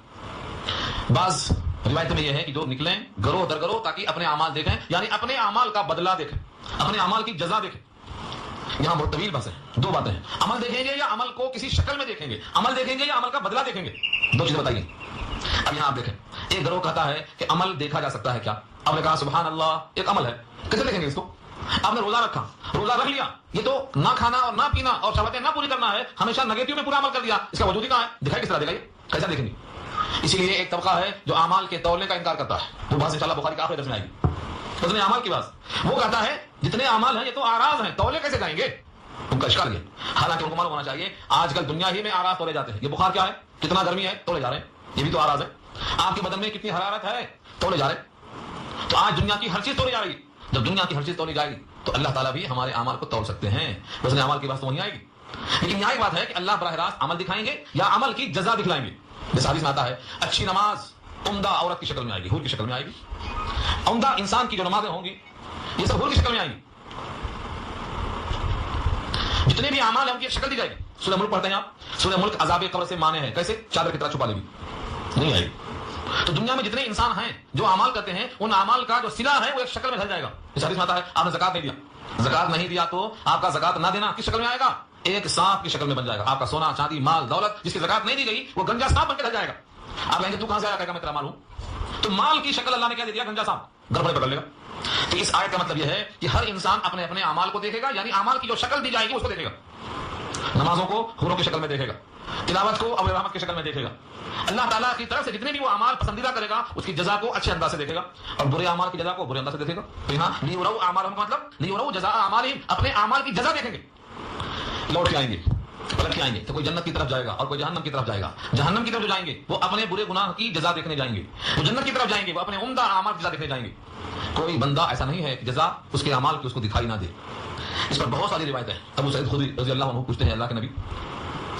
بعض روایت میں یہ ہے کہ لوگ نکلیں گروہ در گروہ تاکہ اپنے اعمال دیکھیں, یعنی اپنے اعمال کا بدلہ دیکھیں, اپنے اعمال کی جزا دیکھیں. یہاں بہت طویل بحث ہے, دو باتیں ہیں, عمل دیکھیں گے یا عمل کو کسی شکل میں دیکھیں گے, عمل دیکھیں گے یا عمل کا بدلہ دیکھیں گے, دو چیزیں بتائیے. اب یہاں آپ دیکھیں, ایک گروہ کہتا ہے کہ عمل دیکھا جا سکتا ہے کیا. آپ نے کہا سبحان اللہ ایک عمل ہے, کیسے دیکھیں گے اس کو؟ آپ نے روزہ رکھا, روزہ رکھ لیا, یہ تو نہ کھانا اور نہ پینا اور شہوتیں نہ پوری کرنا ہے, ہمیشہ نگیٹو میں پورا عمل کر دیا, اس کا وجود ہی کہاں ہے؟ دکھائی کس طرح دکھائیے, کیسا دیکھیں گے؟ اسی لیے ایک طبقہ ہے جو اعمال کے تولنے کا انکار کرتا ہے, وہ بحث انشاءاللہ بخاری کے آخری درس میں آئے گی. وزن اعمال کی بات, وہ کہتا ہے جتنے اعمال ہیں یہ تو اعراض ہیں, تولے کیسے جائیں گے؟ ان کا اشکال یہ, حالانکہ ان کو معلوم ہونا چاہیے آج کل دنیا ہی میں اعراض تولے جاتے ہیں. یہ بخار کیا ہے, کتنا گرمی ہے, تولے جا رہے ہیں, یہ بھی تو اعراض ہے. آپ کے بدن میں کتنی حرارت ہے, تولے جا رہے ہیں. تو آج دنیا کی ہر چیز تولی جا رہی ہے, جب دنیا کی ہر چیز تولی جائے گی تو اللہ تعالیٰ بھی ہمارے اعمال کو تول سکتے ہیں. وزن اعمال کی بات تو وہیں آئے گی, لیکن یہاں ایک بات ہے کہ اللہ براہ راست عمل دکھائیں گے یا عمل کی جزا دکھلائیں گے. جیسے حدیث میں آتا ہے اچھی نماز عمدہ عورت کی شکل میں آئے گی, حور کی شکل میں آئے گی. عمدہ انسان کی جو نمازیں ہوں گی یہ سب حور کی شکل میں آئیں گی. جتنے بھی اعمال ہیں ان کی شکل دی جائے گی. سورہ ملک پڑھتے ہیں آپ, سورہ ملک عذاب قبر سے مانے ہیں, کیسے چادر کی طرح چھپا لے گی, نہیں آئے گی. تو دنیا میں جتنے انسان ہیں جو اعمال کرتے ہیں ان اعمال کا جو صلہ ہے وہ ایک شکل میں ڈھل جائے گا. اس حدیث میں آتا ہے آپ نے زکات نہیں دیا, زکات نہیں دیا تو آپ کا زکات نہ دینا کس شکل میں آئے گا؟ ایک سانپ کی شکل میں بن جائے گا. آپ کا سونا چاندی مال دولت جس کی زکات نہیں دی گئی وہ گنجا سانپ بن کے ڈھل جائے گا. آپ کہیں گے تو کہاں سے آیا, کہے گا میں تیرا مال ہوں. تو مال کی شکل اللہ نے کیا دے دیا, گنجا سانپ, گڑبڑے پکڑ لے گا. تو اس آیت کا مطلب یہ ہے کہ ہر انسان اپنے اپنے اعمال کو دیکھے گا, یعنی اعمال کی جو شکل دی جائے گی اس کو دیکھے گا. نمازوں کو حوروں کی شکل میں دیکھے گا, تلاوت کو ابو رحمت کی شکل میں دیکھے گا. اللہ تعالیٰ کی طرف سے جتنے بھی وہ اعمال پسندیدہ کرے گا اس کی جزا کو اچھے انداز سے دیکھے گا, اور برے اعمال کی جزا کو برے انداز سے دیکھے گا. تو یہاں لیوروا اعمالہم کا مطلب لیوروا جزاء اعمالہم, اپنے اعمال کی جزا دیکھیں گے. لوٹ کے آئیں گے, پلٹ کے آئیں گے, تو کوئی جنت کی طرف جائے گا اور کوئی جہنم کی طرف جائے گا. جہنم کی طرف جو جائیں گے وہ اپنے برے گناہ کی جزا دیکھنے جائیں گے, وہ جنت کی طرف جائیں گے وہ اپنے عمدہ اعمال کی جزا دیکھنے جائیں گے. کوئی بندہ ایسا نہیں ہے کہ جزا اس کے اعمال کی اس کو دکھائی نہ دے. اس پر بہت ساری روایتیں ہیں. ابو سعید خدری رضی اللہ عنہ پوچھتے ہیں اللہ کے نبی,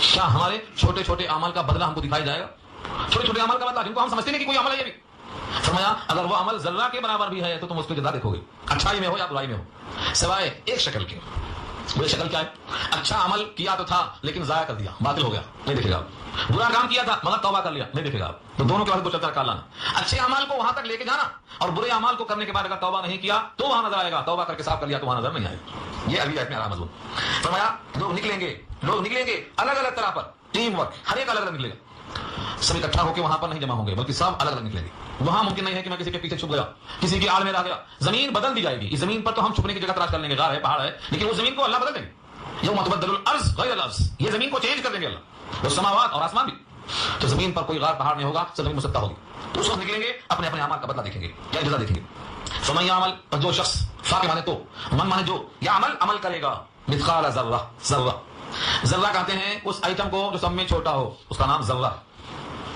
کیا ہمارے چھوٹے چھوٹے اعمال کا بدلہ ہم کو دکھائی جائے گا؟ چھوٹے چھوٹے عمل کا بدلہ جن کو ہم سمجھتے نہیں کہ کوئی عمل ہے. یہ بھی فرمایا اگر وہ عمل ذرہ کے برابر بھی ہے تو تم اس کو جزا دیکھو گے, اچھائی میں ہو یا برائی میں ہو, سوائے ایک شکل کے. وہ شکل کیا ہے؟ اچھا عمل کیا تو تھا لیکن ضائع کر دیا, باطل ہو گیا, نہیں دیکھے گا. برا کام کیا تھا مگر توبہ کر لیا, نہیں دیکھے گا. تو دونوں کے بعد کچھ چلتا لانا, اچھے اعمال کو وہاں تک لے کے جانا اور برے اعمال کو کرنے کے بعد اگر توبہ نہیں کیا تو وہاں نظر آئے گا, توبہ کر کے صاف کر لیا تو وہاں نظر نہیں آئے گا. یہ ابھی میں مضمون فرمایا. لوگ نکلیں گے الگ الگ طرح پر, ٹیم ورک, ہر ایک الگ الگ نکلے گا. سب اکٹھا ہو کے وہاں پر نہیں جمع ہوں گے بلکہ سب الگ الگ نکلیں گے. وہاں ممکن نہیں ہے کہ میں کسی کے پیچھے چھپ گیا, کسی کی آڑ میں رہ گیا. زمین بدل دی جائے گی. اس زمین پر تو ہم چھپنے کی جگہ تلاش کر لیں گے, غار ہے, پہاڑ ہے, لیکن اس زمین کو اللہ بدل دیں گے. یوم تبدل الارض غیر الارض, یہ زمین کو چینج کر دیں گے اللہ, والسماوات, اور آسمان بھی. تو زمین پر کوئی غار پہاڑ نہیں ہوگا، سب زمین مسطح ہوگی. تو اس وقت نکلیں گے، اپنے اپنے اعمال کا بدلہ دیکھیں گے، کیا جزا دیکھیں گے. فمن یعمل، جو شخص، فا کے معنی تو، من معنی جو، یعمل عمل کرے گا، مثقال ذرہ، ذرہ، ذرہ کہتے ہیں اس آئٹم کو جو سب میں چھوٹا ہو، اس کا نام ذرہ،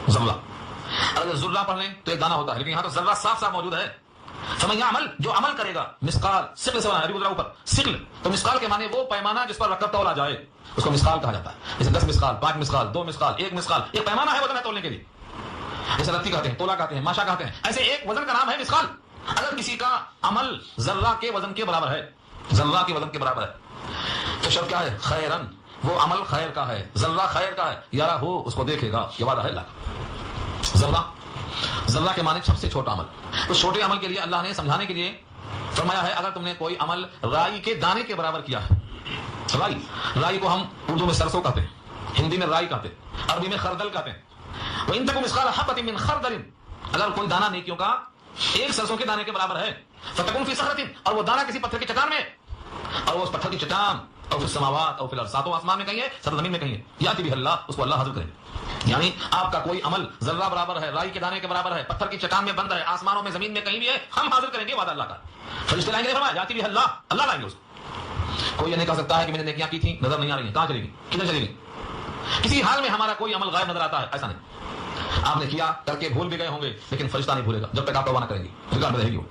ذرہ. اگر ذرہ پڑھ لیں تو ایک دانہ ہوتا ہے، لیکن یہاں تو ذرہ صاف صاف موجود ہے. فمن یعمل، جو عمل کرے گا، مثقال، ثقل سے بنا ہے، اوپر ثقل، تو مثقال کے معنی وہ پیمانہ جس پر رکھ کر تولا جائے، اس کو مثقال کہا جاتا ہے. جیسے 10 مثقال، 5 مثقال، 2 مثقال، 1 مثقال، ایک پیمانہ ہے وزن ہے تولنے کے لیے. جیسے رتی کہتے ہیں، تولا کہتے ہیں، ماشا کہتے ہیں، ایسے ایک وزن کا نام ہے مثقال. اگر کسی کا عمل ذرہ کے وزن کے برابر ہے، ذرہ کے وزن کے برابر ہے، تو شرط کیا ہے؟ خیرن، وہ عمل خیر کا ہے، ذرہ خیر کا ہے، یارا ہو، اس کو دیکھے گا، یہ وعدہ ہے اللہ کا. ذرہ، ذرہ کے معنی سب سے چھوٹا عمل. اس چھوٹے عمل کے لیے اللہ نے سمجھانے کے لیے فرمایا ہے، اگر تم نے کوئی عمل رائی کے دانے کے برابر کیا ہے. رائی، رائی کو ہم اردو میں سرسوں کہتے ہیں، ہندی میں رائی کہتے ہیں، عربی میں خردل کہتے ہیں. وَإِن تَكُ مِثْقَالَ حَبَّةٍ مِّنْ خَرْدَلٍ، اگر کوئی دانہ نیکیوں کا ایک سرسوں کے دانے کے برابر ہے، فَتَكُنْ فِي صَخْرَةٍ، اور وہ دانہ کسی پتھر کی چٹان میں، اور وہ اس پتھر کی چٹان، اور فی السماوات، اور فی الارض، ساتوں آسمان میں کہیں ہے، سر زمین میں کہیں ہے، یاتی بہ اللہ، اس کو اللہ حاضر کرے. یعنی آپ کا کوئی عمل ذرہ برابر ہے، رائی کے دانے کے برابر ہے، پتھر کی چٹان میں بند ہے، آسمانوں میں زمین میں کہیں بھی ہے، ہم حاضر کریں گے، وعدہ اللہ کا. فرشتے لائیں گے، فرمایا یاتی بہ اللہ، اللہ لائیں گے اس کو. کوئی یہ نہیں کہہ سکتا ہے کہ میں نے نیکیاں کی تھیں، نظر نہیں آ رہی ہیں، کہاں چلی گئی، کدھر چلی گئی. کسی حال میں ہمارا کوئی عمل غائب نظر آتا ہے، ایسا نہیں. آپ نے کیا، کر کے بھول بھی گئے ہوں گے، لیکن فرشتہ نہیں بھولے گا جب تک آپ توبہ نہ کریں گے، ریکارڈ میں رہے گی. وہ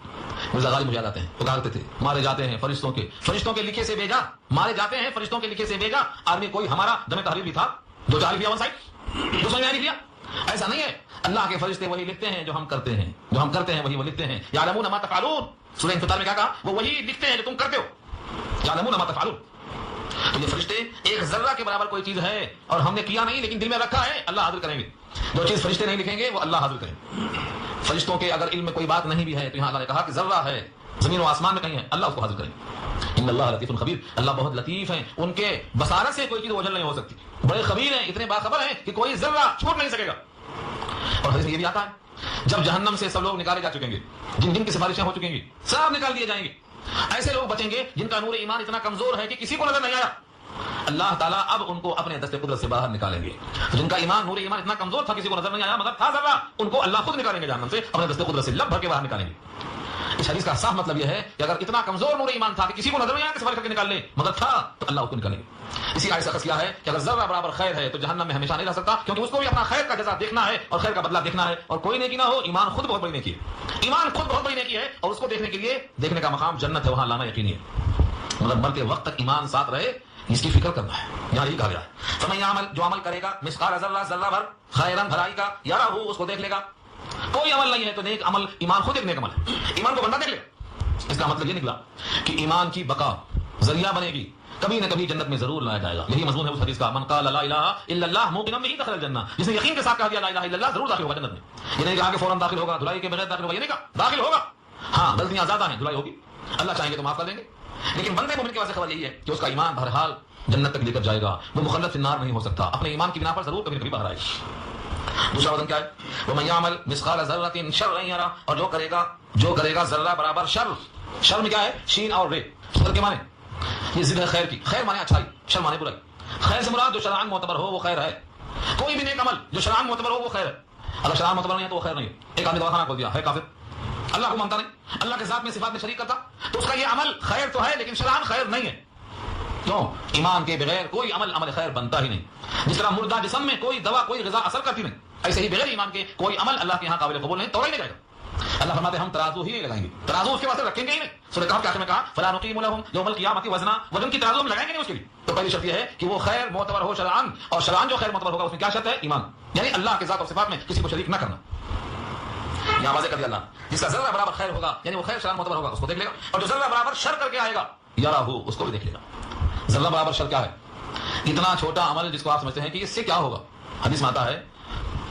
مرزا غالب مجھے جاتے ہیں، وہ کہتے تھے مارے جاتے ہیں فرشتوں کے لکھے سے بھیجا، مارے جاتے ہیں فرشتوں کے لکھے سے بھیجا. آدمی کوئی ہمارا جمع تحریر بھی تھا، دو چار لیا ون سائڈ، دوسرے میں لیا، ایسا نہیں ہے. اللہ کے فرشتے وہی لکھتے ہیں جو ہم کرتے ہیں، جو ہم کرتے ہیں وہی وہ لکھتے ہیں. یعلمون ما تفعلون، سورہ انفطار میں کیا کہا؟ وہ وہی لکھتے ہیں جو تم کرتے ہو. یعلمون ما تفعلون. تو یہ فرشتے، ایک ذرہ کے برابر کوئی چیز ہے اور ہم نے کیا نہیں لیکن دل میں رکھا ہے، اللہ حاضر کریں گے. جو چیز فرشتے نہیں لکھیں گے وہ اللہ حاضر کریں گے. فرشتوں کے اگر علم میں کوئی بات نہیں بھی ہے تو یہاں اللہ نے کہا کہ ذرہ ہے، زمین و آسمان میں کہیں ہے، اللہ اس کو حاضر کریں. ان اللہ لطیف خبیر، اللہ بہت لطیف ہیں، ان کے بصارت سے کوئی چیز اوجھل نہیں ہو سکتی. بڑے خبیر ہیں، اتنے باخبر ہیں کہ کوئی ذرہ چھوٹ نہیں سکے گا. اور حدیث میں یہ بھی آتا ہے جب جہنم سے سب لوگ نکالے جا چکیں گے، جن جن کی سفارشیں ہو چکیں گی، سب نکال دیے جائیں گے. ایسے لوگ بچیں گے جن کا نور ایمان اتنا کمزور ہے کہ کسی کو نظر نہیں آیا. اللہ تعالیٰ اب ان کو اپنے دست قدرت سے باہر نکالیں گے. جن کا ایمان، نور ایمان اتنا کمزور تھا کسی کو نظر نہیں آیا مگر تھا ذرہ، ان کو اللہ خود نکالیں گے جہنم سے، اپنے دست قدرت سے لب بھر کے باہر نکالیں گے. اس حدیث کا صاف مطلب یہ ہے کہ اگر اتنا کمزور نور ایمان تھا کہ کسی کو نظر نہیں آیا کہ سفر کر کے نکال لے مگر تھا، تو اللہ اس کو نکالیں گے. اسی آیت سے کیا ہے کہ اگر ذرہ برابر خیر ہے تو جہنم میں ہمیشہ نہیں رہ سکتا، کیونکہ اس کو بھی اپنا خیر کا جزا دیکھنا ہے اور خیر کا بدلہ دیکھنا ہے. اور کوئی نیکی نہ ہو، ایمان خود بہت بڑی نیکی ہے، ایمان خود بہت بڑی نیکی ہے، اور اس کو دیکھنے کے لیے دیکھنے کا مقام جنت ہے، وہاں لانا یقینی ہے. مگر مرتے وقت تک ایمان ساتھ رہے، اس کی فکر کرنا ہے. یہاں یہ کہا گیا ہے فمن یعمل، جو عمل کرے گا، مثقال ذرہ، ذرہ بھر، خیرن، بھلائی کا، یرہ، اس کو دیکھ لے گا. کوئی عمل نہیں ہے تو نیک عمل، ایمان خود ایک نیک عمل ہے، ایمان کو بندہ دیکھ لے. اس کا مطلب یہ نکلا کہ ایمان کی بقا ذریعہ بنے گی، کبھی نہ کبھی جنت میں ضرور لایا جائے گا. یہی مضمون ہے اس حدیث کا، من قال لا الہ الا اللہ موقنا به دخل الجنہ، جس نے یقین کے ساتھ کہا دیا لا الہ الا اللہ ضرور داخل ہوگا جنت میں. یہ نہیں کہا کہ فوراً داخل ہوگا، دھلائی کے بغیر داخل ہوگا، یہ نہیں کہا، داخل ہوگا. ہاں غلطیاں زیادہ ہیں، دھلائی ہوگی، اللہ چاہیں گے تو معاف کر دیں گے. لیکن بندے مومن کے واسطے خبر یہی ہے کہ اس کا ایمان بہرحال جنت تک لے کر جائے گا، وہ مخلد فی النار نہیں ہو سکتا، اپنے ایمان کی بنا پر ضرور کبھی نہ کبھی باہر آئے گا. دوسرا وزن کیا ہے؟ ومن یعمل مثقال ذرۃ شرا یرہ، اور جو کرے گا ذرہ برابر شر. شر میں کیا ہے؟ شین اور رے، شر کے معنی یہ ضد ہے خیر کی. خیر معنی اچھائی، شر معنی برائی. خیر سے مراد جو شرعاً معتبر ہو وہ خیر ہے. کوئی بھی نیک عمل جو شرعاً معتبر ہو وہ خیر ہے، اگر شرعاً معتبر نہیں ہے تو وہ خیر نہیں ہے. ایک آدمی دواخانہ کھول دیا ہے، کافر، اللہ کو مانتا نہیں، اللہ کے ذات میں صفات میں شریک کرتا، تو اس کا یہ عمل خیر تو ہے لیکن شرعاً خیر نہیں ہے. کیوں؟ ایمان کے بغیر کوئی عمل خیر بنتا ہی نہیں. جس طرح مردہ جسم میں کوئی دوا، کوئی غذا اثر کرتی نہیں، ایسے ہی بغیر ایمان کے کوئی عمل اللہ کے یہاں قابل قبول نہیں، توڑا ہی نہیں جائے گا. اللہ فرماتے ہیں ہم ترازو ہی نہیں لگائیں گے، ترازو اس کے واسطے رکھیں گے ہی نہیں. سورہ کہف کے آخر میں کہا فلا نقیم لهم یوم القیامۃ وزنا، وزن کی ترازو میں لگائیں گے نہیں اس کے لیے. تو پہلی شرط یہ ہے کہ وہ خیر معتبر ہو شرعاً، اور شرعاً جو خیر معتبر ہوگا اس میں کیا شرط ہے؟ ایمان، یعنی اللہ کے ذات اور صفات میں کسی کو شریک نہ کرنا. یہاں واضح کر دیا اللہ، جس کا ذرہ برابر خیر ہوگا یعنی وہ خیر شرعاً معتبر ہوگا، اس کو دیکھ لے گا. اور جو ذرہ برابر شر کر کے آئے گا یرہ، اس کو بھی دیکھ لے گا. ذرہ برابر شر کیا ہے؟ اتنا چھوٹا عمل جس کو آپ سمجھتے ہیں کہ اس سے کیا ہوگا. حدیث میں آتا ہے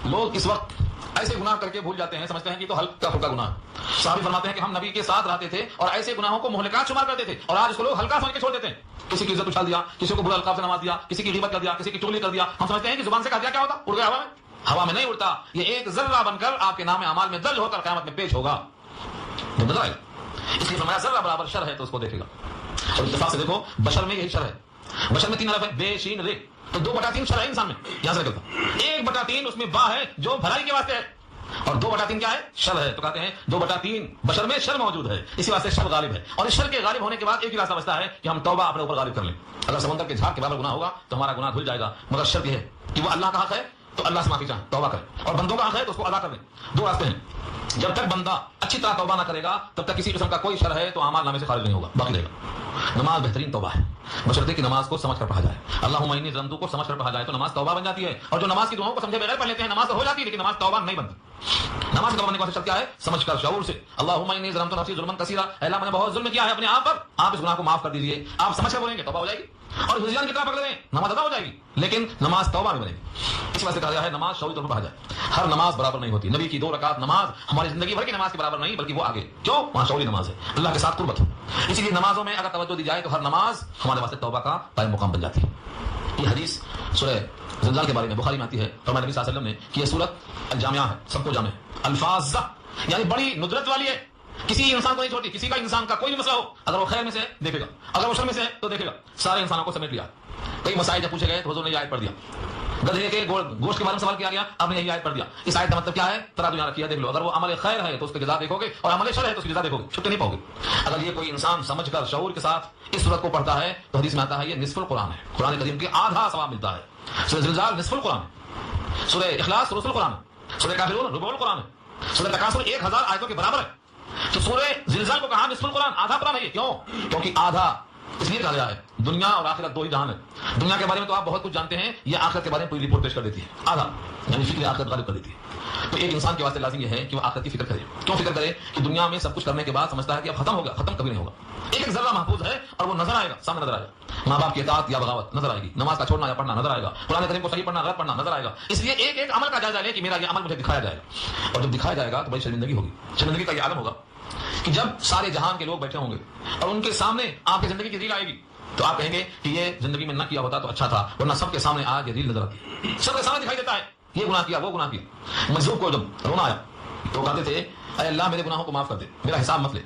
لوگ اس وقت ایسے گناہ کر کے بھول جاتے ہیں، سمجھتے ہیں کہ تو ہلکا پھلکا گناہ. صحابی فرماتے ہیں کہ ہم نبی کے ساتھ رہتے تھے اور ایسے گناہوں کو مہلکات شمار کرتے تھے، اور آج اس کو لوگ ہلکا سمجھ کے چھوڑ دیتے ہیں. کسی کی عزت اچھال دیا، کسی کو برا القاب سے نواز دیا، کسی کی غیبت کر دیا، کسی کی چغلی کر دیا. ہم سمجھتے ہیں کہ زبان سے کہہ دیا کیا ہوتا، اڑ گیا ہوا میں. ہوا میں نہیں اڑتا، یہ ایک ذرہ بن کر آپ کے نام اعمال میں درج ہو کر قیامت میں پیش ہوگا. اس لیے فرمایا ذرہ برابر شر ہے تو اس کو دیکھے گا. اور اتفاق سے دیکھو بشر میں یہی شر ہے. بشر میں 3 حرف ہے، بے شین رے، تو 2/3 شر ہے انسان میں. یہاں سے نکلتا 1/3 اس میں با ہے جو بھلائی کے واسطے ہے، اور 2/3 کیا ہے؟ شر ہے. تو کہتے ہیں 2/3 بشر میں شر موجود ہے، اسی واسطے شر غالب ہے. اور اس شر کے غالب ہونے کے بعد ایک ہی راستہ بچتا ہے کہ ہم توبہ اپنے اوپر غالب کر لیں. اگر سمندر کے جھاگ کے برابر گناہ ہوگا تو ہمارا گناہ دھل جائے گا، مگر شرط یہ ہے کہ وہ اللہ کا حق ہے تو اللہ سے معافی چاہیں، توبہ کریں، اور بندوں کا حق ہے تو اس کو ادا کر لیں. 2 راستے ہیں. جب تک بندہ اچھی طرح توبہ نہ کرے گا تب تک کسی قسم کا کوئی شر ہے تو اعمال نامے سے خارج نہیں ہوگا، باقی رہے گا. نماز بہترین توبہ ہے، بشرطے کہ نماز کو سمجھ کر پڑھا جائے. اللہم انی ظلمت کو سمجھ کر پڑھا جائے تو نماز توبہ بن جاتی ہے. اور جو نماز کی دعاؤں کو سمجھے بغیر پڑھ لیتے ہیں نماز تو ہو جاتی ہے لیکن نماز توبہ نہیں بنتی. نماز کا پڑھنے کا شرط کیا ہے؟ سمجھ کر، شعور سے. اللہم انی ظلمت نفسی ظلما کثیرا، اے اللہ میں نے بہت ظلم کیا ہے اپنے آپ پر، آپ اس گناہ کو معاف کر دیجئے. آپ سمجھ کر بولیں گے توبہ ہو جائے گی، اور ہزیان کی طرح پکڑ لیں نماز ادا ہو جائے گی، لیکن نماز توبہ نہیں بنے گی. اس واسطے کہا گیا ہے نماز شعوری طور پر پڑھا جائے. ہر نماز برابر نہیں ہوتی. نبی کی 2 رکعت نماز ہماری زندگی بھر کی نماز کے برابر نہیں، بلکہ وہ آگے کیوں؟ وہاں شعوری نماز ہے، اللہ کے ساتھ قربت ہے. اسی لیے نمازوں میں اگر توجہ دی جائے تو ہر نماز ہمارے واسطے توبہ کا قائم مقام بن جاتی ہے. یہ حدیث سورہ زلزال کے بارے میں بخاری میں آتی ہے. فرمایا نبی صلی اللہ علیہ وسلم نے کہ یہ سورت الجامعہ ہے، سب کو جامع ہے. الفاظ یعنی بڑی ندرت والی ہے، کسی انسان کو نہیں چھوڑتی. کسی کا انسان کا کوئی بھی مسئلہ ہو، اگر وہ خیر میں سے دیکھے گا، اگر وہ شر میں سے تو دیکھے گا، سارے انسانوں کو سمیٹ لیا. کئی مسائل جب پوچھے گئے تو حضور نے یہ آیت پڑھ دیا. گدھے کے گوشت کے بارے میں سوال کیا گیا، آپ نے یہی آیت پڑھ دیا. اس آیت کا مطلب کیا ہے؟ ترا دنیا رکھی ہے، دیکھ لو. اگر وہ عمل خیر ہے تو اس کی جزا دیکھو گے، اور عمل شر ہے تو اس کی جزا دیکھو گے، چھٹی نہیں پاؤ گے. اگر یہ کوئی انسان سمجھ کر شعور کے ساتھ اس سورت کو پڑھتا ہے تو حدیث میں آتا ہے یہ نصف القرآن ہے. قرآن کریم کے آدھا ثواب ملتا ہے. سورہ زلزال نصف القرآن ہے، سورہ اخلاص ثلث القرآن ہے، سورہ کافرون ربع القرآن ہے، سورہ تکاثر 1000 آیتوں کے برابر ہے. تو سورہ زلزال کو کہا نصف القرآن، آدھا قرآن ہے. یہ کیوں؟ کیونکہ آدھا اس لیے کہا گیا ہے دنیا اور آخرت 2 ہی جہان ہے. دنیا کے بارے میں تو آپ بہت کچھ جانتے ہیں، یہ آخرت کے بارے میں پوری رپورٹ پیش کر دیتی ہے. آدھا یعنی فکر آخرت غالب کر دیتی ہے. تو ایک انسان کے واسطے لازم یہ ہے کہ وہ آخرت کی فکر کرے. کیوں فکر کرے؟ کہ دنیا میں سب کچھ کرنے کے بعد سمجھتا ہے کہ اب ختم ہوگا، ختم کبھی نہیں ہوگا. ایک ذرہ محفوظ ہے اور وہ نظر آئے گا، سامنے نظر آئے گا. ماں باپ کی اطاعت یا بغاوت نظر آئے گی، نماز کا چھوڑنا یا پڑھنا نظر آئے گا، قرآن کریم کو صحیح پڑھنا غلط پڑھنا نظر آئے گا. اس لیے ایک ایک عمل کا جائزہ لے کہ میرا یہ عمل مجھے دکھایا جائے گا. اور جب دکھایا جائے گا تو بڑی شرمندگی ہوگی. شرمندگی کا یہ عالم ہوگا کہ جب سارے جہان کے لوگ بیٹھے ہوں گے اور ان کے سامنے آپ کی زندگی کی ریل آئے گی تو آپ کہیں گے کہ یہ زندگی میں نہ کیا ہوتا تو اچھا تھا، ورنہ سب کے سامنے آج یہ ریل نظر آتی ہے، سب کے سامنے دکھائی دیتا ہے یہ گناہ کیا وہ گناہ کیا. مجذوب کو جب رونا آیا تو کہتے تھے اے اللہ میرے گناہوں کو معاف کر دے، میرا حساب مت لے،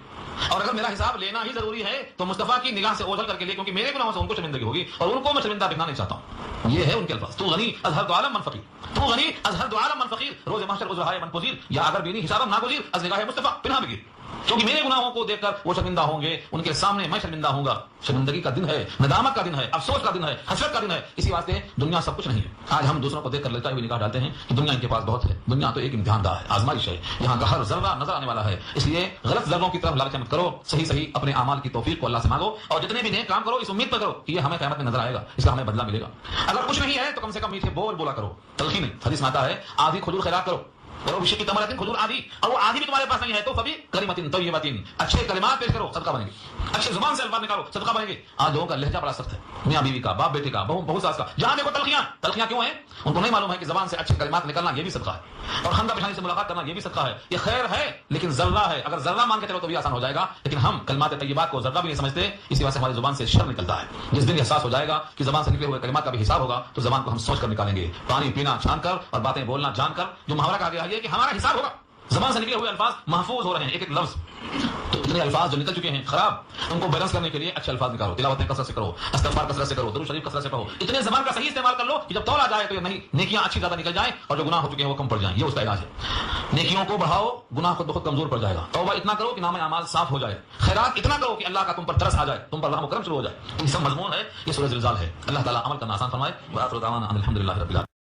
اور اگر میرا حساب لینا ہی ضروری ہے تو مصطفیٰ کی نگاہ سے اوجھل کر کے لے، کیونکہ میرے گناہوں سے ان کو شرمندگی ہوگی اور ان کو میں شرمندہ دکھنا نہیں چاہتا ہوں. یہ ہے ان کے الفاظ. تو غنی از ہر دو عالم من فقیر، تو غنی از ہر دو عالم من فقیر، روز محشر عذرہائے من پذیر، یا اگر بینی حسابم ناگزیر از نگاہ مصطفیٰ پنہا بگیر. کیونکہ میرے گناہوں کو دیکھ کر وہ شرمندہ ہوں گے، ان کے سامنے میں شرمندہ ہوں گا. شرمندگی کا دن ہے، ندامت کا دن ہے، افسوس کا دن ہے، حسرت کا دن ہے. اسی واسطے دنیا سب کچھ نہیں ہے. آج ہم دوسروں کو دیکھ کر للچائی ہوئی نگاہ ڈالتے ہیں کہ دنیا ان کے پاس بہت ہے. دنیا تو ایک امتحان دہ ہے، آزمائش ہے، یہاں کا ہر ذرہ نظر آنے والا ہے. اس لیے غلط ذروں کی طرف لالچ مت کرو، صحیح اپنے اعمال کی توفیق کو اللہ سے مانگو، اور جتنے بھی نیک کام کرو اس امید پر کرو کہ یہ ہمیں قیامت میں نظر آئے گا، اس کا ہمیں بدلہ ملے گا. اگر کچھ نہیں ہے تو کم سے کم میٹھے بول بولا کرو، تلخی نہیں. حدیث میں آتا ہے آدھی کھجور خیرات کرو، اور وہ کی تمرتن کھجور آدھی، اور وہ آدھی بھی تمہارے پاس نہیں ہے تو فبی کلمتن طیبتن، اچھے کلمات پیش کرو، صدقہ بنے گی. اچھے زبان سے الفاظ نکالو، صدقہ بنے گی. آج لوگوں کا لہجہ بڑا سخت ہے، میاں بیوی کا، باپ بیٹے کا، بہو ساس کا. جہاں دیکھو تلخیاں کیوں ہیں؟ ان کو نہیں معلوم ہے کہ زبان سے اچھے کلمات نکلنا یہ بھی صدقہ ہے، اور خندہ پیشانی سے ملاقات کرنا یہ بھی صدقہ ہے. یہ خیر ہے لیکن ذرہ ہے، اگر ذرہ مان کے چلو تو بھی آسان ہو جائے گا، لیکن ہم کلمات طیبات کو ذرہ بھی نہیں سمجھتے. اسی وجہ سے ہماری زبان سے شر نکلتا ہے. جس دن احساس ہو جائے گا کہ زبان سے نکلے ہوئے کلمات کا بھی حساب ہوگا تو زبان کو ہم سوچ کر نکالیں گے، پانی پینا چھان کر اور باتیں بولنا جان کر. جو محاورہ کہا گیا ہے کہ ہمارا حساب ہوگا، زبان سے نکلے ہوئے الفاظ محفوظ ہو رہے ہیں، ایک ایک لفظ. تو اتنے الفاظ جو نکل چکے ہیں خراب، ان کو بیلنس کرنے کے لیے اچھے الفاظ نکالو، تلاوتیں کثرت سے کرو، استغفار کثرت سے کرو، درود شریف کثرت سے پڑھو. اتنے زبان کا صحیح استعمال کر لو کہ جب تولا جائے تو یہ نہیں نیکیاں اچھی زیادہ نکل جائیں اور جو گناہ ہو چکے ہیں وہ کم پڑ جائیں. یہ اس کا علاج ہے. نیکیوں کو بڑھاؤ، گناہ خود بخود کمزور پڑ جائے گا. توبہ اتنا کرو کہ نام اعمال صاف ہو جائے. خیرات اتنا کرو کہ اللہ کا تم پر ترس آ جائے، تم پر رحم و کرم شروع ہو جائے. یہ سب مضمون ہے، یہ سورہ زلزال ہے. اللہ تعالیٰ عمل کرنا آسان فرمائے. وآخر دعوانا ان الحمد للہ رب العالمین.